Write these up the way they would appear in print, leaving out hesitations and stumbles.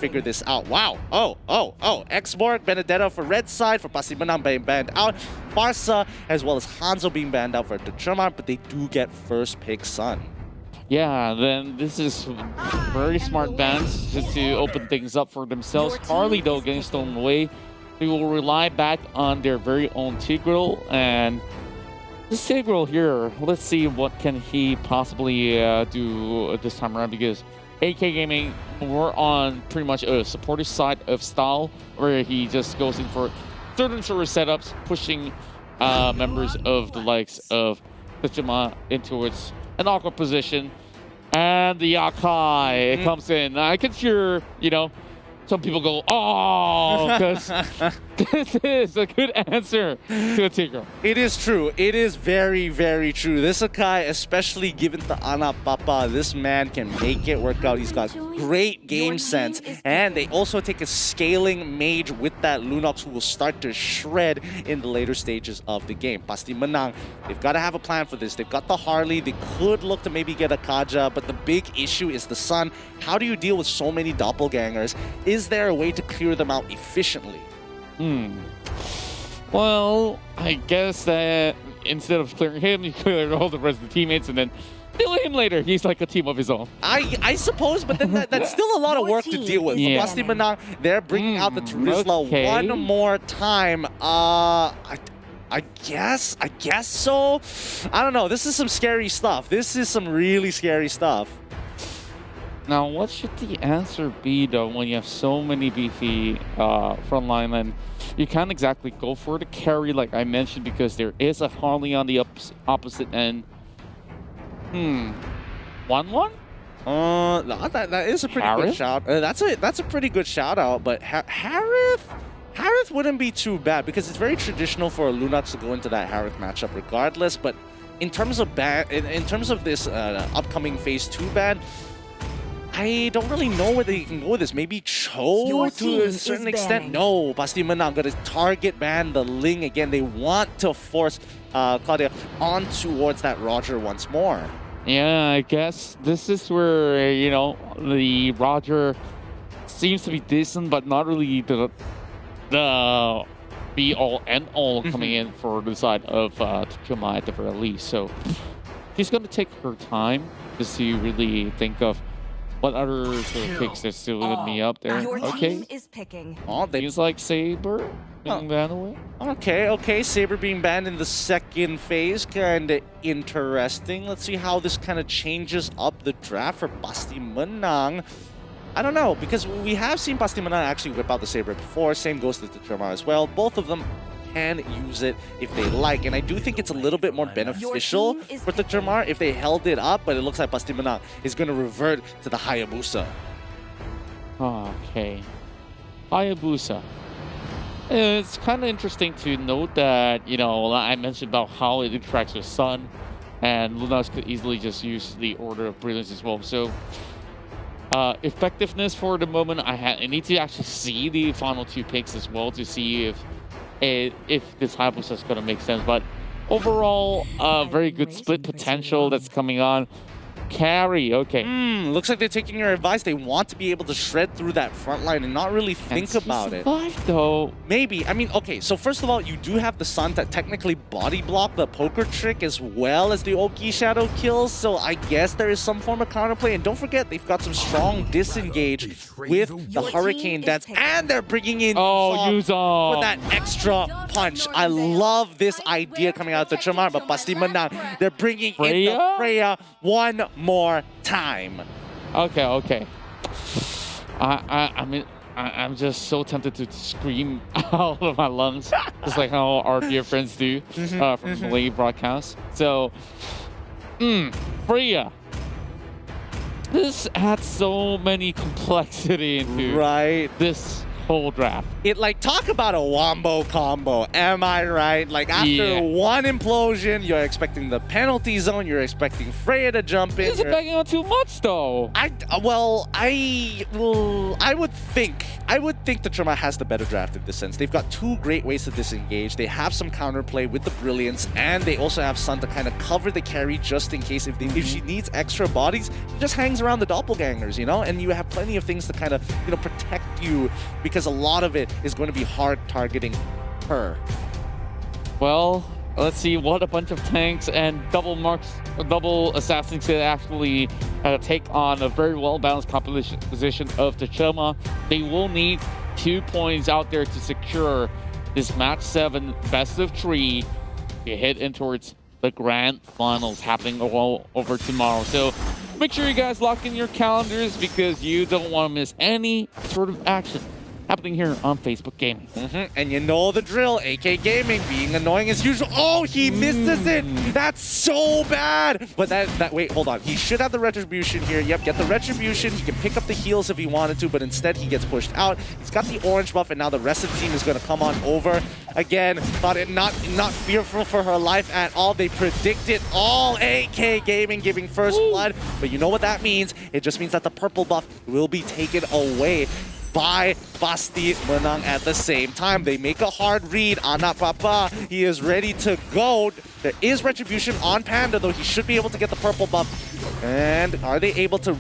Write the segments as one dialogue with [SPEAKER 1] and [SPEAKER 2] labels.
[SPEAKER 1] figure this out. Wow. Exborg, Benedetta for red side, for Pasti Menang being banned out. Barca, as well as Hanzo being banned out for Tercemar, but they do get first pick Sun.
[SPEAKER 2] Yeah, then this is very smart bans just to open things up for themselves. Harley, though, getting stolen away. They will rely back on their very own Tigreal, and this Tigreal here, let's see what can he possibly do this time around, because AK Gaming, we're on pretty much a supportive side of style, where he just goes in for certain sort of setups, pushing members of the likes of Tercemar into an awkward position, and the Yakai comes in. I can hear, some people go, oh, because this is a good answer to a Tigreal.
[SPEAKER 1] It is true. It is very, very true. This Akai, especially given the Ana Papa, this man can make it work out. He's got great game sense. And they also take a scaling mage with that Lunox, who will start to shred in the later stages of the game. Pasti Menang, they've got to have a plan for this. They've got the Harley. They could look to maybe get a Kaja, but the big issue is the Sun. How do you deal with so many doppelgangers? Is there a way to clear them out efficiently?
[SPEAKER 2] Well, I guess that instead of clearing him, you clear all the rest of the teammates and then deal with him later. He's like a team of his own.
[SPEAKER 1] I suppose, but then that's still a lot of work to deal with.
[SPEAKER 2] Yeah.
[SPEAKER 1] Pasti Menang, they're bringing out the Turisla one more time. I guess so. I don't know. This is some scary stuff. This is some really scary stuff.
[SPEAKER 2] Now, what should the answer be, though, when you have so many beefy frontline, and you can't exactly go for the carry, like I mentioned, because there is a Harley on the opposite end. 1-1?
[SPEAKER 1] That is a pretty good shout. That's a pretty good shout out, but Harith wouldn't be too bad, because it's very traditional for a Lunox to go into that Harith matchup regardless. But in terms of this upcoming Phase 2 ban, I don't really know whether you can go with this. Maybe Cho to a certain extent. No, Pasti Menang going to target ban the Ling again. They want to force Claudia on towards that Roger once more.
[SPEAKER 2] Yeah, I guess this is where, the Roger seems to be decent, but not really the be-all, end-all coming in for the side of Tercemar at the very least. So she's going to take her time just to really think of what other sort of picks are still with me up there.
[SPEAKER 3] Team is picking.
[SPEAKER 2] Things like Saber being banned away.
[SPEAKER 1] Okay, Saber being banned in the second phase, kind of interesting. Let's see how this kind of changes up the draft for Pasti Menang. I don't know, because we have seen Pasti Menang actually whip out the Saber before. Same goes to Tercemar as well. Both of them can use it if they like, and I do think it's a little bit more beneficial for Tercemar if they held it up, but it looks like Pasti Menang is going to revert to the Hayabusa.
[SPEAKER 2] Okay. Hayabusa. It's kind of interesting to note that, I mentioned about how it interacts with Sun, and Lunox could easily just use the Order of Brilliance as well. So, effectiveness for the moment, I need to actually see the final two picks as well to see if this Hayabusa is going to make sense. But overall, very good split potential that's coming on. Carry, okay.
[SPEAKER 1] Looks like they're taking your advice. They want to be able to shred through that front line and not really think about it.
[SPEAKER 2] Though.
[SPEAKER 1] Maybe. I mean, okay, so first of all, you do have the Sun to technically body block the poker trick as well as the Oki Shadow kills, so I guess there is some form of counterplay. And don't forget, they've got some strong disengage with the Hurricane Dance, and they're bringing in Yuzong for that extra punch. I love this idea coming out of Tercemar, but Pasti Menang, they're bringing in the Freya one more time.
[SPEAKER 2] Okay. I mean, I'm just so tempted to scream out of my lungs, just like how our dear friends do from the Malay broadcast. So, Freya. This adds so many complexity into this whole draft.
[SPEAKER 1] Like, talk about a wombo combo. Am I right? Like, after one implosion, you're expecting the penalty zone. You're expecting Freya to jump in.
[SPEAKER 2] He's banging on too much, though.
[SPEAKER 1] I would think Tercemar has the better draft in this sense. They've got two great ways to disengage. They have some counterplay with the Brilliance, and they also have Sun to kind of cover the carry just in case if she needs extra bodies. She just hangs around the doppelgangers, you know, and you have plenty of things to kind of, you know, protect you, because a lot of it is going to be hard targeting her. Well,
[SPEAKER 2] let's see what a bunch of tanks and double assassins could actually take on a very well-balanced composition of Tercemar. They will need 2 points out there to secure this match 7 best of 3 to head in towards the grand finals happening all over tomorrow. So make sure you guys lock in your calendars, because you don't want to miss any sort of action happening here on Facebook Gaming.
[SPEAKER 1] And you know the drill, AK Gaming being annoying as usual. Oh, he misses it. That's so bad. But wait, hold on. He should have the retribution here. Yep, get the retribution. He can pick up the heals if he wanted to, but instead he gets pushed out. He's got the orange buff, and now the rest of the team is going to come on over. Again, thought it not fearful for her life at all. They predicted all AK Gaming giving first blood, but you know what that means? It just means that the purple buff will be taken away by Pasti Menang at the same time. They make a hard read. Anak Papa, he is ready to go. There is retribution on Panda, though. He should be able to get the purple buff. And are they able to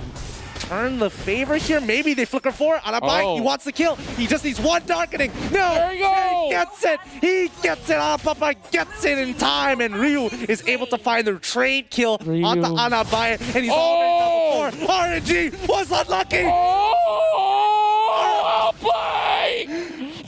[SPEAKER 1] turn the favor here? Maybe they flicker for Anak Papa. He wants the kill. He just needs one darkening. No,
[SPEAKER 2] there you go.
[SPEAKER 1] He gets it. He gets it. Anak Papa gets it in time, and Ryu is able to find the trade kill onto Anak Papa, and he's already level 4. RNG was unlucky.
[SPEAKER 2] Outplay!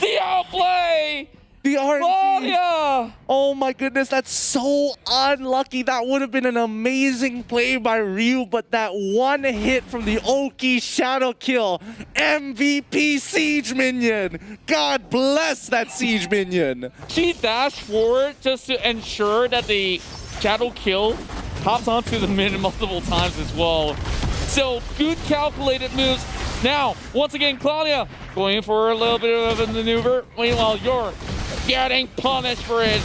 [SPEAKER 2] The outplay!
[SPEAKER 1] The RNG!
[SPEAKER 2] Oh, yeah!
[SPEAKER 1] Oh my goodness, that's so unlucky. That would have been an amazing play by Ryu, but that one hit from the Oki shadow kill. MVP Siege Minion! God bless that Siege Minion!
[SPEAKER 2] She dashed forward just to ensure that the shadow kill hops onto the minion multiple times as well. So, good calculated moves. Now, once again, Claudia going for a little bit of a maneuver. Meanwhile, you're getting punished for it.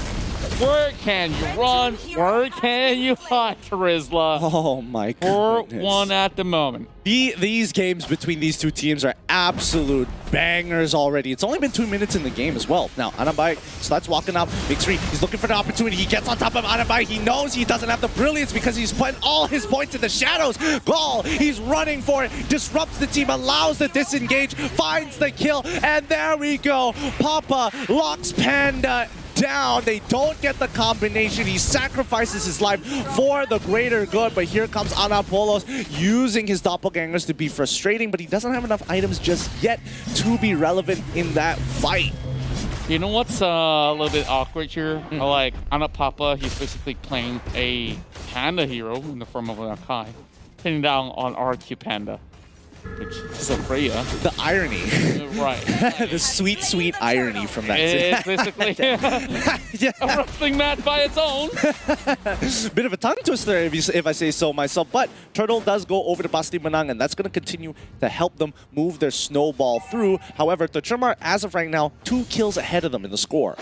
[SPEAKER 2] Where can you run? Where can you hide, Terizla?
[SPEAKER 1] Oh my goodness.
[SPEAKER 2] 4-1 at the moment.
[SPEAKER 1] These games between these two teams are absolute bangers already. It's only been 2 minutes in the game as well. Now, Anambay starts walking up. Big 3, he's looking for the opportunity. He gets on top of Anambay. He knows he doesn't have the brilliance because he's putting all his points in the shadows. Gall, he's running for it. Disrupts the team, allows the disengage, finds the kill, and there we go. Papa locks Panda down. They don't get the combination. He sacrifices his life for the greater good, but here comes Anapolos using his doppelgangers to be frustrating, but he doesn't have enough items just yet to be relevant in that fight.
[SPEAKER 2] You know what's a little bit awkward here? Like, Anak Papa, he's basically playing a Panda hero in the form of an Akai, pinning down on RQ Panda, which is a Freya.
[SPEAKER 1] The irony.
[SPEAKER 2] Right.
[SPEAKER 1] The sweet, sweet irony from that.
[SPEAKER 2] It's basically a wrestling match by its own.
[SPEAKER 1] Bit of a tongue twister if I say so myself, but Turtle does go over to Pasti Menang, and that's going to continue to help them move their snowball through. However, Tercemar, as of right now, 2 kills ahead of them in the score.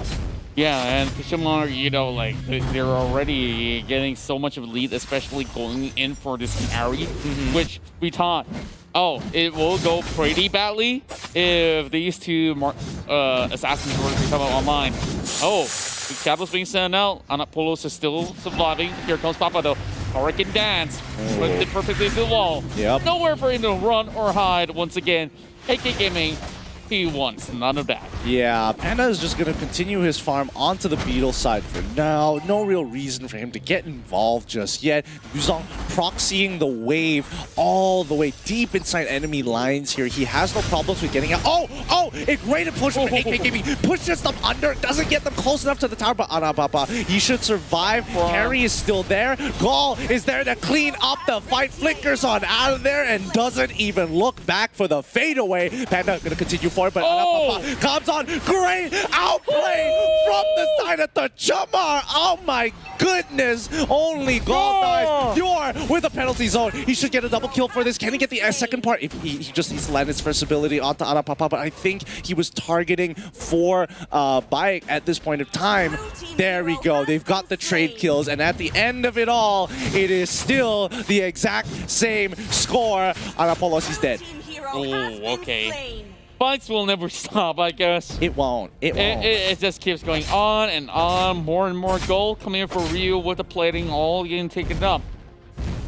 [SPEAKER 2] Yeah, and Tercemar, you know, like, they're already getting so much of a lead, especially going in for this carry, which we thought, oh, it will go pretty badly if these two assassins were to come online. Oh, the Shadows being sent out. Anapolos is still surviving. Here comes Papa, though. Hurricane Dance. Puts it perfectly to the wall.
[SPEAKER 1] Yep.
[SPEAKER 2] Nowhere for him to run or hide once again. AK Gaming, he wants none of that.
[SPEAKER 1] Yeah, Panda is just going to continue his farm onto the Beetle side for now. No real reason for him to get involved just yet. Yuzong proxying the wave all the way deep inside enemy lines here. He has no problems with getting out. Oh, a great push from AK Gaming. Pushes them under, doesn't get them close enough to the tower, but Anapapa, he should survive. Carry is still there. Gall is there to clean up the fight. Flickers on out of there and doesn't even look back for the fadeaway. Panda going to continue forward, but Anapapa comes on. Great outplay from the side of Tercemar. Oh my goodness. Only Gall dies. You're with a penalty zone. He should get a double kill for this. Can he get the second part? If he just needs to land his first ability onto Anapapa, but I think he was targeting for Bike at this point of time. There we go. They've got the trade kills, and at the end of it all, it is still the exact same score. Anapolos is dead.
[SPEAKER 2] Oh, okay. Fights will never stop, I guess.
[SPEAKER 1] It won't. It won't.
[SPEAKER 2] It just keeps going on and on. More and more gold coming in for Ryu with the plating, all getting taken up.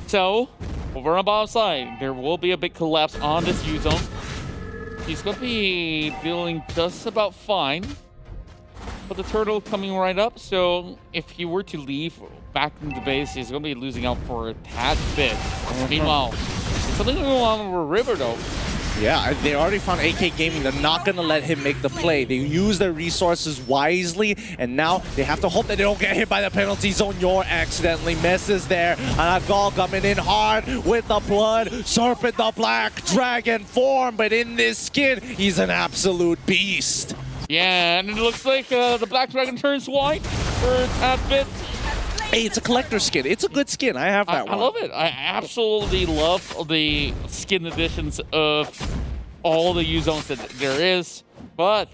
[SPEAKER 2] So, over on the bottom side, there will be a big collapse on this U-zone. He's going to be dealing just about fine. But the turtle coming right up, so if he were to leave back into the base, he's going to be losing out for a tad bit. Meanwhile, something going on over River, though.
[SPEAKER 1] Yeah, they already found AK Gaming. They're not going to let him make the play. They use their resources wisely, and now they have to hope that they don't get hit by the penalty zone. Yor accidentally misses there. Anagal coming in hard with the blood. Serpent the Black Dragon form, but in this skin, he's an absolute beast.
[SPEAKER 2] Yeah, and it looks like the Black Dragon turns white for a tad bit.
[SPEAKER 1] Hey, it's a collector skin. It's a good skin. I have that one.
[SPEAKER 2] I love it. I absolutely love the skin editions of all the U-zones that there is. But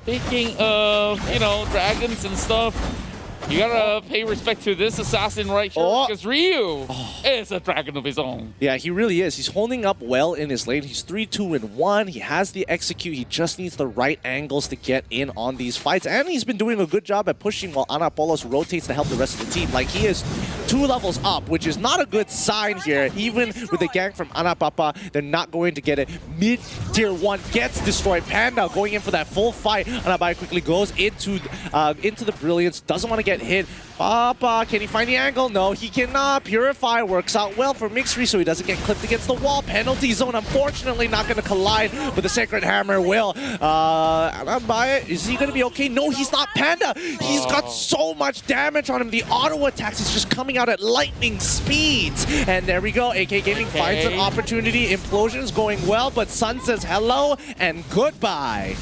[SPEAKER 2] speaking of, you know, dragons and stuff, you gotta pay respect to this assassin right here, because Ryu is a dragon of his own.
[SPEAKER 1] Yeah, he really is. He's holding up well in his lane. He's 3-2-1. He has the execute. He just needs the right angles to get in on these fights. And he's been doing a good job at pushing while Anapolos rotates to help the rest of the team. Like, he is 2 levels up, which is not a good sign here. Even with the gank from Anapapa, they're not going to get it. Mid-tier 1 gets destroyed. Panda going in for that full fight. Anabai quickly goes into the Brilliance. Doesn't want to get hit. Papa, can he find the angle? No, he cannot. Purify works out well for Mixry, so he doesn't get clipped against the wall. Penalty zone, unfortunately, not going to collide, but the Sacred Hammer will. Is he going to be okay? No, he's not. Panda, he's got so much damage on him. The auto attacks is just coming out at lightning speeds. And there we go. AK Gaming finds an opportunity. Implosion's going well, but Sun says hello and goodbye.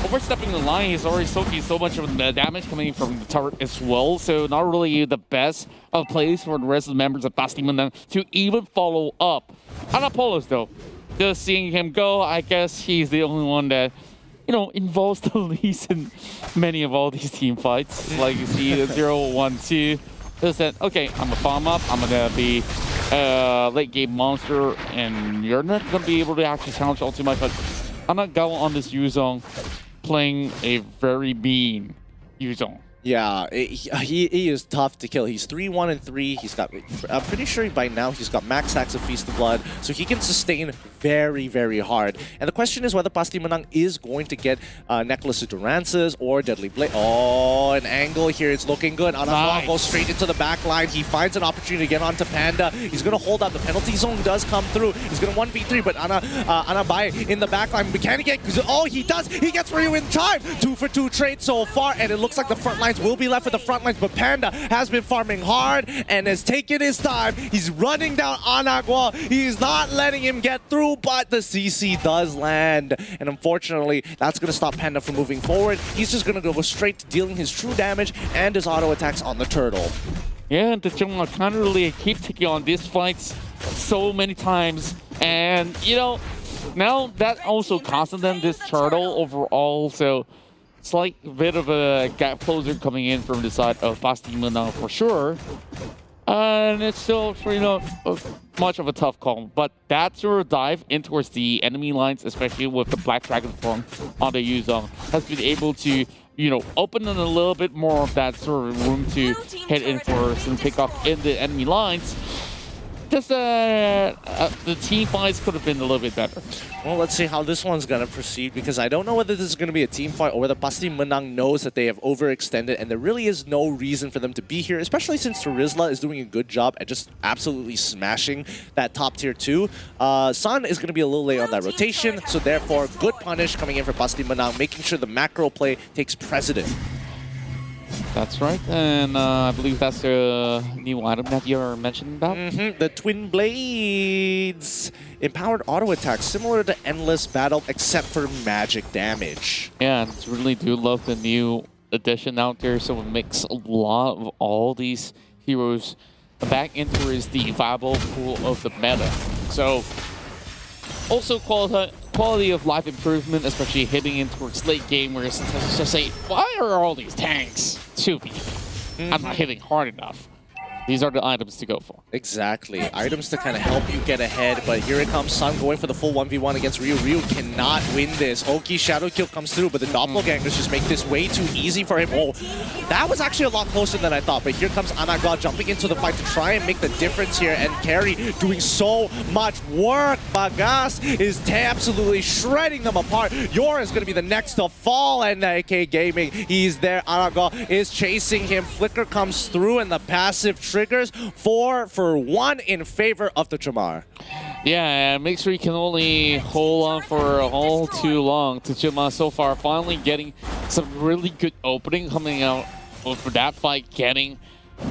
[SPEAKER 2] Overstepping the line, he's already soaking so much of the damage coming from the turret as well, so not really the best of plays for the rest of the members of Pasti Menang to even follow up. Anapolos, though, just seeing him go, I guess he's the only one that, you know, involves the least in many of all these team fights. Like you see the 0-1-2, just said, okay, I'm gonna farm up, I'm gonna be late game monster, and you're not gonna be able to actually challenge all too much, but I'm not going on this U-zone playing a very mean U-zone.
[SPEAKER 1] Yeah, he is tough to kill. He's 3-1-3. He's got, I'm pretty sure by now he's got max stacks of Feast of Blood, so he can sustain very, very hard. And the question is whether Pasti Menang is going to get Necklace of Durances or Deadly Blade. Oh, an angle here. It's looking good. Anapapa goes straight into the back line. He finds an opportunity to get onto Panda. He's going to hold out. The penalty zone does come through. He's going to 1v3, but Anabai in the back line. Can he get... Oh, he does. He gets Ryu in time. 2-for-2 trade so far, and it looks like the front lines will be left with the front lines, but Panda has been farming hard and has taken his time. He's running down Anagua. He's not letting him get through, but the CC does land. And unfortunately, that's going to stop Panda from moving forward. He's just going to go straight to dealing his true damage and his auto attacks on the turtle.
[SPEAKER 2] Yeah, and Tercemar can't really keep taking on these fights so many times. And, you know, now that also costing them this turtle overall, so it's like a bit of a gap closer coming in from the side of Pasti Menang for sure. And it's still, you know, much of a tough call. But that sort of dive in towards the enemy lines, especially with the Black Dragon form on the U-zone, has been able to, you know, open in a little bit more of that sort of room to head in for some pickoff in the enemy lines. Just the team fights could have been a little bit better.
[SPEAKER 1] Well, let's see how this one's going to proceed, because I don't know whether this is going to be a team fight or whether Pasti Menang knows that they have overextended and there really is no reason for them to be here, especially since Terizla is doing a good job at just absolutely smashing that top tier 2. Sun is going to be a little late on that rotation, so therefore good punish coming in for Pasti Menang, making sure the macro play takes precedent.
[SPEAKER 2] That's right, and I believe that's the new item that you're mentioning about.
[SPEAKER 1] The Twin Blades. Empowered auto attack, similar to Endless Battle, except for magic damage.
[SPEAKER 2] Yeah, I really do love the new addition out there, so it makes a lot of all these heroes back enters the viable pool of the meta. So also quality of life improvement, especially heading in towards late game, where sometimes just say, why are all these tanks too weak? I'm not hitting hard enough. These are the items to go for.
[SPEAKER 1] Exactly. Items to kind of help you get ahead, but here it comes, Sun going for the full 1v1 against Ryu. Ryu cannot win this. Oki shadow kill comes through, but the doppelgangers just make this way too easy for him. Oh, that was actually a lot closer than I thought, but here comes Anaga jumping into the fight to try and make the difference here, and Carry doing so much work. Bagas is absolutely shredding them apart. Yor is going to be the next to fall, and AK Gaming, he's there. Anaga is chasing him. Flicker comes through, and the passive triggers 4 for 1 in favor of the Tercemar.
[SPEAKER 2] Yeah, Mixery can only hold on for all too long. Tercemar so far finally getting some really good opening coming out for that fight, getting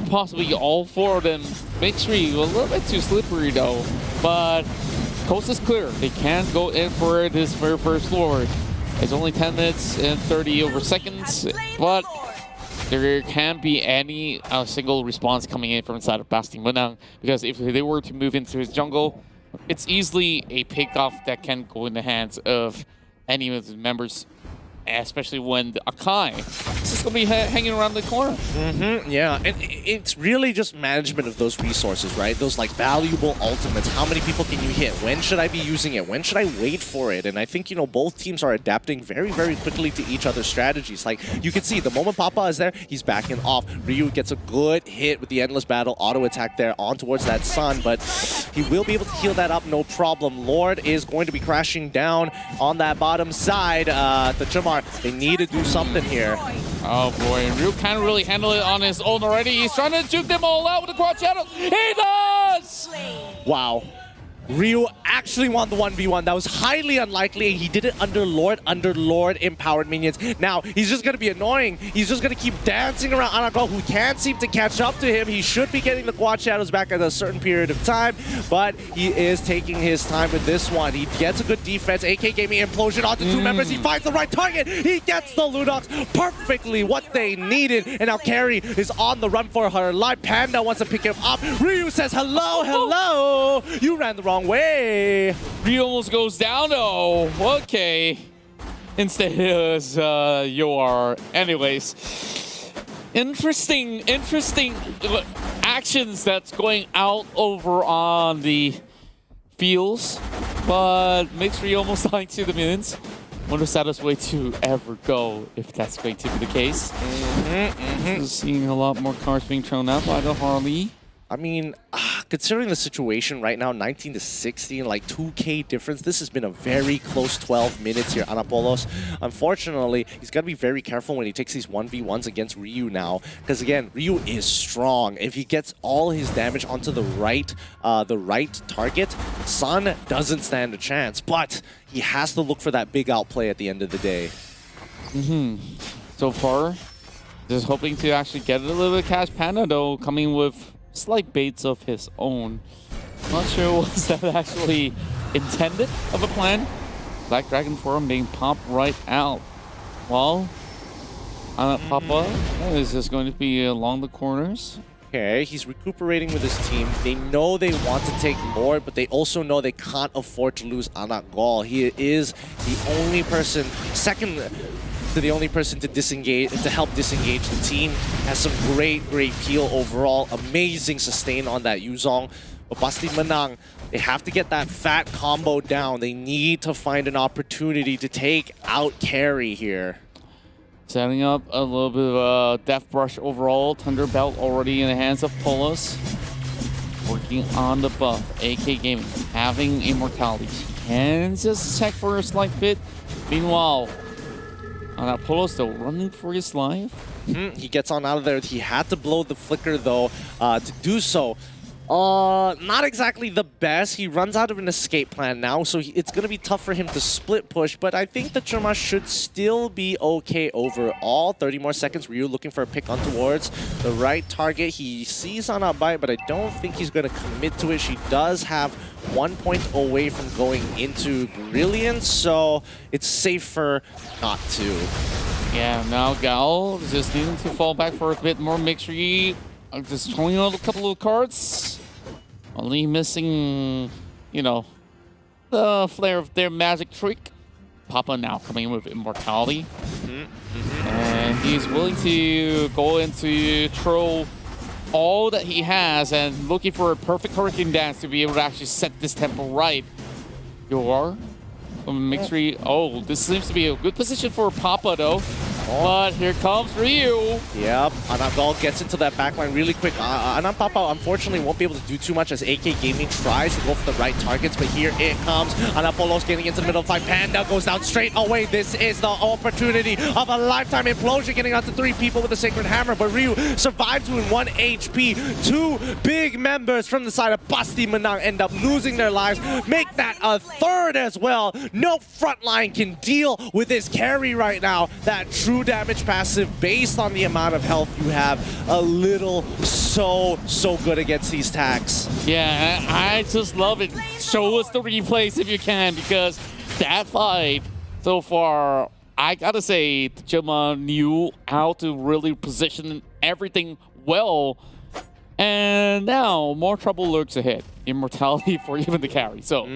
[SPEAKER 2] possibly all 4 of them. Mixery a little bit too slippery though, but coast is clear. They can't go in for this very first Lord. It's only 10 minutes and 30 over seconds, but there can't be any single response coming in from inside of Pasti Menang, because if they were to move into his jungle, it's easily a pick-off that can go in the hands of any of the members, especially when the Akai is just going to be hanging around the corner.
[SPEAKER 1] Yeah, and it's really just management of those resources, right? Those like valuable ultimates. How many people can you hit? When should I be using it? When should I wait for it? And I think, you know, both teams are adapting very, very quickly to each other's strategies. Like, you can see the moment Papa is there, he's backing off. Ryu gets a good hit with the Endless Battle auto attack there on towards that Sun, but he will be able to heal that up, no problem. Lord is going to be crashing down on that bottom side. The Tercemar, they need to do something here.
[SPEAKER 2] Oh boy, Ryu can't really handle it on his own already. He's trying to juke them all out with the quad shadow. He does!
[SPEAKER 1] Wow. Ryu actually won the 1v1. That was highly unlikely. He did it under Lord empowered minions. Now, he's just going to be annoying. He's just going to keep dancing around Anaga, who can't seem to catch up to him. He should be getting the quad shadows back at a certain period of time, but he is taking his time with this one. He gets a good defense. AK Gaming implosion onto 2 members. He finds the right target. He gets the Ludox perfectly, what they needed. And now Carry is on the run for her life. Panda wants to pick him up. Ryu says, hello, hello. You ran the wrong way.
[SPEAKER 2] Ryu almost goes down though. Okay. Instead it was Yor. Anyways. Interesting actions that's going out over on the fields. But Mixery almost dying to the minions. Wonder the saddest way to ever go if that's going to be the case. Seeing a lot more cars being thrown out by the Harley.
[SPEAKER 1] I mean, considering the situation right now, 19 to 16, like 2K difference, this has been a very close 12 minutes here, Anapolos. Unfortunately, he's got to be very careful when he takes these 1v1s against Ryu now, because again, Ryu is strong. If he gets all his damage onto the right target, Sun doesn't stand a chance, but he has to look for that big outplay at the end of the day.
[SPEAKER 2] So far, just hoping to actually get a little bit of cash. Panda, though, coming with slight baits of his own. Not sure was that actually intended of a plan. Black Dragon Forum being popped right out. Well, Papa is just going to be along the corners.
[SPEAKER 1] Okay, he's recuperating with his team. They know they want to take Lord, but they also know they can't afford to lose Anagol. He is the only person, the only person to disengage, to help disengage the team. Has some great peel overall. Amazing sustain on that Yuzong. But Pasti Menang, they have to get that fat combo down. They need to find an opportunity to take out Carry here.
[SPEAKER 2] Setting up a little bit of a Death Brush overall. Thunder Belt already in the hands of Polos. Working on the buff. AK Gaming having immortality. And just check for a slight bit. Meanwhile, Polos still running for his life.
[SPEAKER 1] He gets on out of there. He had to blow the flicker though to do so. Not exactly the best. He runs out of an escape plan now, so it's going to be tough for him to split push, but I think the Tercemar should still be okay overall. 30 more seconds. Ryu looking for a pick on towards the right target. He sees on a bite, but I don't think he's going to commit to it. She does have 1 point away from going into Brilliance, so it's safer not to.
[SPEAKER 2] Yeah, now Gal just needing to fall back for a bit more. Mixery just throwing out a couple of cards. Only missing, you know, the flair of their magic trick. Papa now coming in with Immortality. And he's willing to go into throw all that he has and looking for a perfect Hurricane Dance to be able to actually set this tempo right. Your Mixry. Oh, this seems to be a good position for Papa though. But here comes Ryu.
[SPEAKER 1] Yep, Anagol gets into that backline really quick. Anan Papa unfortunately won't be able to do too much as AK Gaming tries to go for the right targets, but here it comes. Anapolo's getting into the middle fight. Panda goes down straight away. This is the opportunity of a lifetime. Implosion getting out to 3 people with a Sacred Hammer, but Ryu survives with 1 HP. 2 big members from the side of Pasti Menang end up losing their lives. Make that a 3rd as well. No frontline can deal with this carry right now. That true damage passive based on the amount of health you have, a little so good against these attacks.
[SPEAKER 2] Yeah, I just love it. Show us the replays if you can, because that fight so far, I gotta say, Tercemar knew how to really position everything well. And now more trouble lurks ahead. Immortality for even the carry. So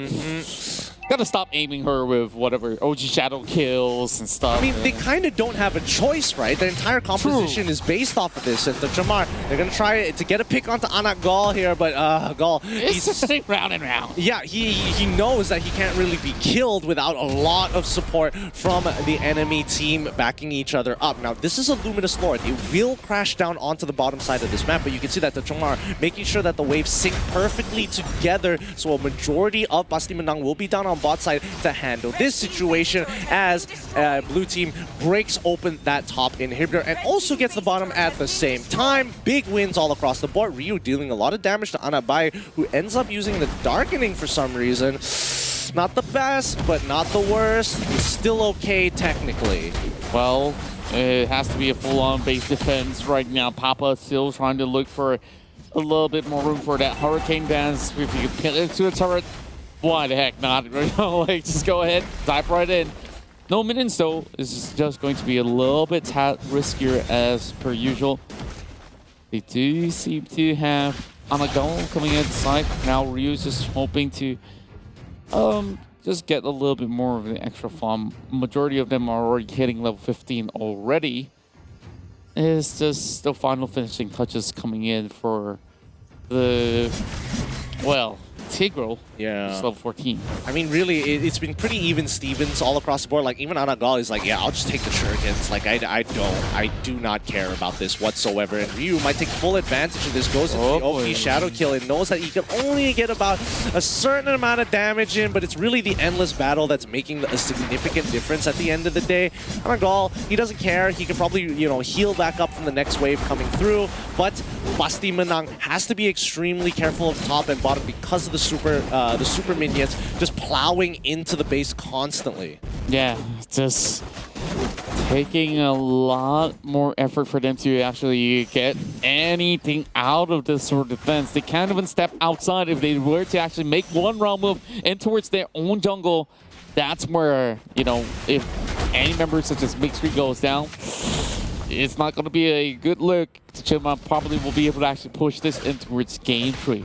[SPEAKER 2] gotta stop aiming her with whatever OG Shadow kills and stuff.
[SPEAKER 1] I mean, they kind of don't have a choice, right? Their entire composition is based off of this. And the Tercemar, they're gonna try to get a pick onto Anak Gall here, but Gall,
[SPEAKER 2] he's sitting round and round.
[SPEAKER 1] Yeah, he knows that he can't really be killed without a lot of support from the enemy team backing each other up. Now, this is a Luminous Lord. It will crash down onto the bottom side of this map, but you can see that the Tercemar making sure that the waves sync perfectly together, so a majority of Pasti Menang will be down on bot side to handle this situation as blue team breaks open that top inhibitor and also gets the bottom at the same time. Big wins all across the board. Ryu dealing a lot of damage to Anabai, who ends up using the Darkening for some reason. Not the best, but not the worst. It's still okay technically.
[SPEAKER 2] Well, it has to be a full-on base defense right now. Papa still trying to look for a little bit more room for that Hurricane Dance. If you can get into a turret, why the heck not? Like, just go ahead, dive right in. No minions though. This is just going to be a little bit riskier as per usual. They do seem to have Anagol coming inside. Now Ryu's just hoping to just get a little bit more of an extra farm. Majority of them are already hitting level 15 already. It's just the final finishing touches coming in for the, well, Tigreal,
[SPEAKER 1] yeah,
[SPEAKER 2] level 14.
[SPEAKER 1] I mean, really, it's been pretty even Stevens all across the board. Like, even Anagal is like, yeah, I'll just take the Shurikens. Like, I do not care about this whatsoever. And Ryu might take full advantage of this. Goes into the OP Shadow Kill and knows that he can only get about a certain amount of damage in, but it's really the endless battle that's making a significant difference at the end of the day. Anagal, he doesn't care. He can probably, you know, heal back up from the next wave coming through, but Pasti Menang has to be extremely careful of top and bottom because of the super minions just plowing into the base constantly.
[SPEAKER 2] Yeah, just taking a lot more effort for them to actually get anything out of this sort of defense. They can't even step outside. If they were to actually make one round move in towards their own jungle, that's where, you know, if any member such as Mixry goes down, it's not going to be a good look. Tercemar probably will be able to actually push this in towards game 3.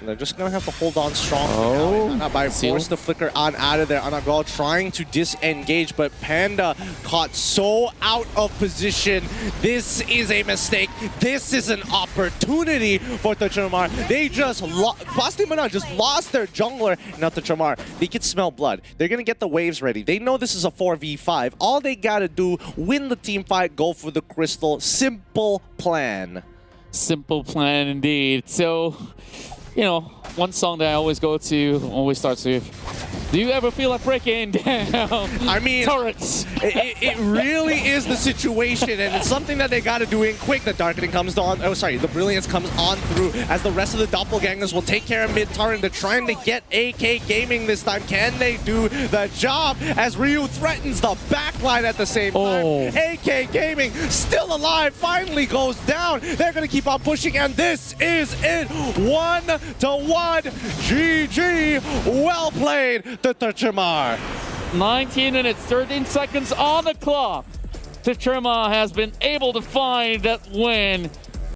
[SPEAKER 1] They're just going to have to hold on strong by force the flicker on out of there. Anagol trying to disengage, but Panda caught so out of position. This is a mistake. This is an opportunity for Tercemar. They just Pasti Menang just lost their jungler. Now Tercemar, they can smell blood. They're going to get the waves ready. They know this is a 4v5. All they got to do, win the team fight, go for the crystal. Simple plan.
[SPEAKER 2] Simple plan indeed. So, you know, one song that I always go to always starts with, do you ever feel like breaking down
[SPEAKER 1] I mean,
[SPEAKER 2] turrets?
[SPEAKER 1] It really is the situation, and it's something that they got to do in quick. The Darkening comes on, the Brilliance comes on through as the rest of the Doppelgangers will take care of mid-turret. They're trying to get AK Gaming this time. Can they do the job as Ryu threatens the backline at the same time? AK Gaming still alive, finally goes down. They're going to keep on pushing, and this is it. 1-1. GG. Well played, the Tercemar.
[SPEAKER 2] 19 minutes, 13 seconds on the clock. Tercemar has been able to find that win.